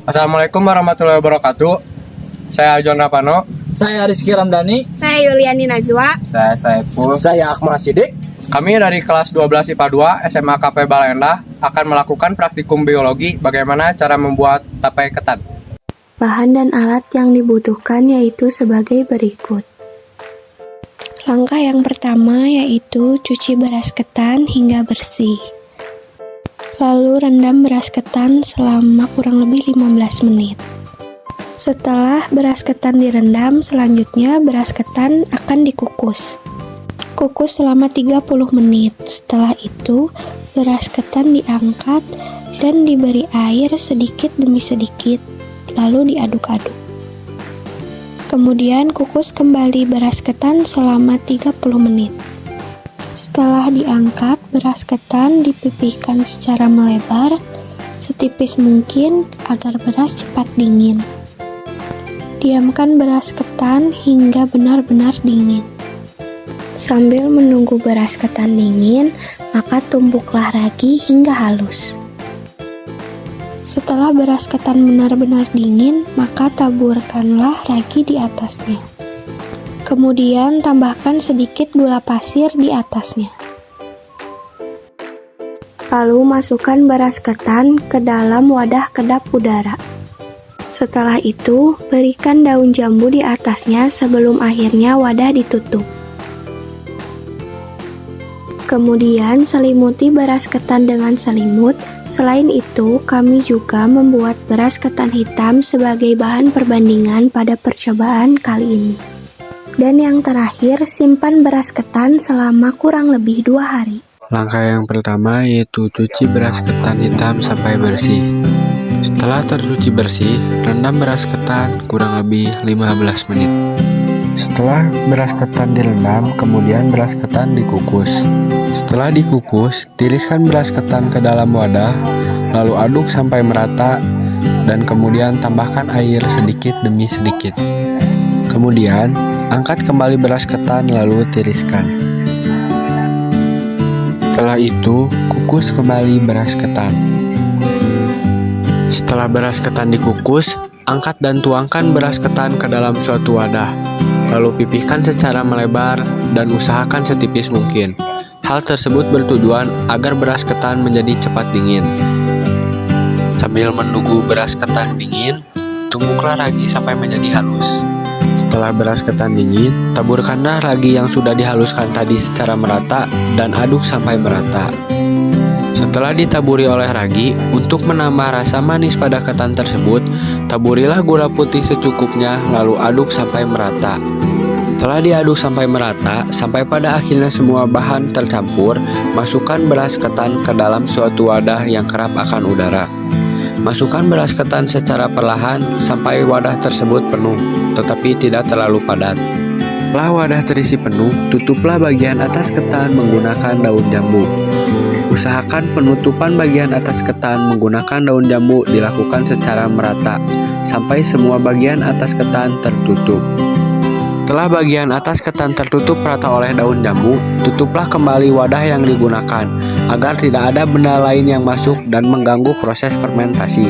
Assalamualaikum warahmatullahi wabarakatuh. Saya John Rapano. Saya Rizky Ramdhani. Saya Yuliani Najwa. Saya Saiful. Saya Akmal Sidik. Kami dari kelas 12 IPA 2 SMA KP Balendah akan melakukan praktikum biologi bagaimana cara membuat tape ketan. Bahan dan alat yang dibutuhkan yaitu sebagai berikut. Langkah yang pertama yaitu cuci beras ketan hingga bersih. Lalu rendam beras ketan selama kurang lebih 15 menit. Setelah beras ketan direndam, selanjutnya beras ketan akan dikukus. Kukus selama 30 menit. Setelah itu, beras ketan diangkat dan diberi air sedikit demi sedikit, lalu diaduk-aduk. Kemudian kukus kembali beras ketan selama 30 menit. Setelah diangkat, beras ketan dipipihkan secara melebar, setipis mungkin agar beras cepat dingin. Diamkan beras ketan hingga benar-benar dingin. Sambil menunggu beras ketan dingin, maka tumbuklah ragi hingga halus. Setelah beras ketan benar-benar dingin, maka taburkanlah ragi di atasnya. Kemudian tambahkan sedikit gula pasir di atasnya. Lalu masukkan beras ketan ke dalam wadah kedap udara. Setelah itu, berikan daun jambu di atasnya sebelum akhirnya wadah ditutup. Kemudian selimuti beras ketan dengan selimut. Selain itu, kami juga membuat beras ketan hitam sebagai bahan perbandingan pada percobaan kali ini. Dan yang terakhir, simpan beras ketan selama kurang lebih 2 hari. Langkah yang pertama yaitu cuci beras ketan hitam sampai bersih. Setelah tercuci bersih, rendam beras ketan kurang lebih 15 menit. Setelah beras ketan direndam, kemudian beras ketan dikukus. Setelah dikukus, tiriskan beras ketan ke dalam wadah, lalu aduk sampai merata, dan kemudian tambahkan air sedikit demi sedikit. Kemudian, angkat kembali beras ketan lalu tiriskan. Setelah itu, kukus kembali beras ketan. Setelah beras ketan dikukus, angkat dan tuangkan beras ketan ke dalam suatu wadah. Lalu pipihkan secara melebar dan usahakan setipis mungkin. Hal tersebut bertujuan agar beras ketan menjadi cepat dingin. Sambil menunggu beras ketan dingin, tumbuklah ragi sampai menjadi halus. Setelah beras ketan dingin, taburkanlah ragi yang sudah dihaluskan tadi secara merata dan aduk sampai merata. Setelah ditaburi oleh ragi, untuk menambah rasa manis pada ketan tersebut, taburilah gula putih secukupnya lalu aduk sampai merata. Setelah diaduk sampai merata, sampai pada akhirnya semua bahan tercampur, masukkan beras ketan ke dalam suatu wadah yang kerap akan udara. Masukkan beras ketan secara perlahan sampai wadah tersebut penuh, tetapi tidak terlalu padat. Setelah wadah terisi penuh, tutuplah bagian atas ketan menggunakan daun jambu. Usahakan penutupan bagian atas ketan menggunakan daun jambu dilakukan secara merata, sampai semua bagian atas ketan tertutup. Setelah bagian atas ketan tertutup rata oleh daun jambu, tutuplah kembali wadah yang digunakan, agar tidak ada benda lain yang masuk dan mengganggu proses fermentasi.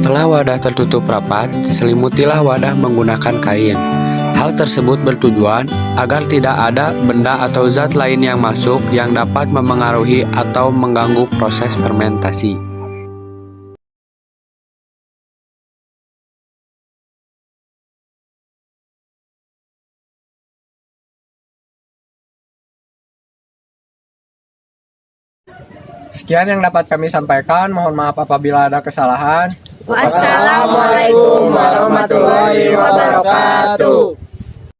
Setelah wadah tertutup rapat, selimutilah wadah menggunakan kain. Hal tersebut bertujuan agar tidak ada benda atau zat lain yang masuk yang dapat memengaruhi atau mengganggu proses fermentasi. Sekian yang dapat kami sampaikan. Mohon maaf apabila ada kesalahan. Wassalamualaikum warahmatullahi wabarakatuh.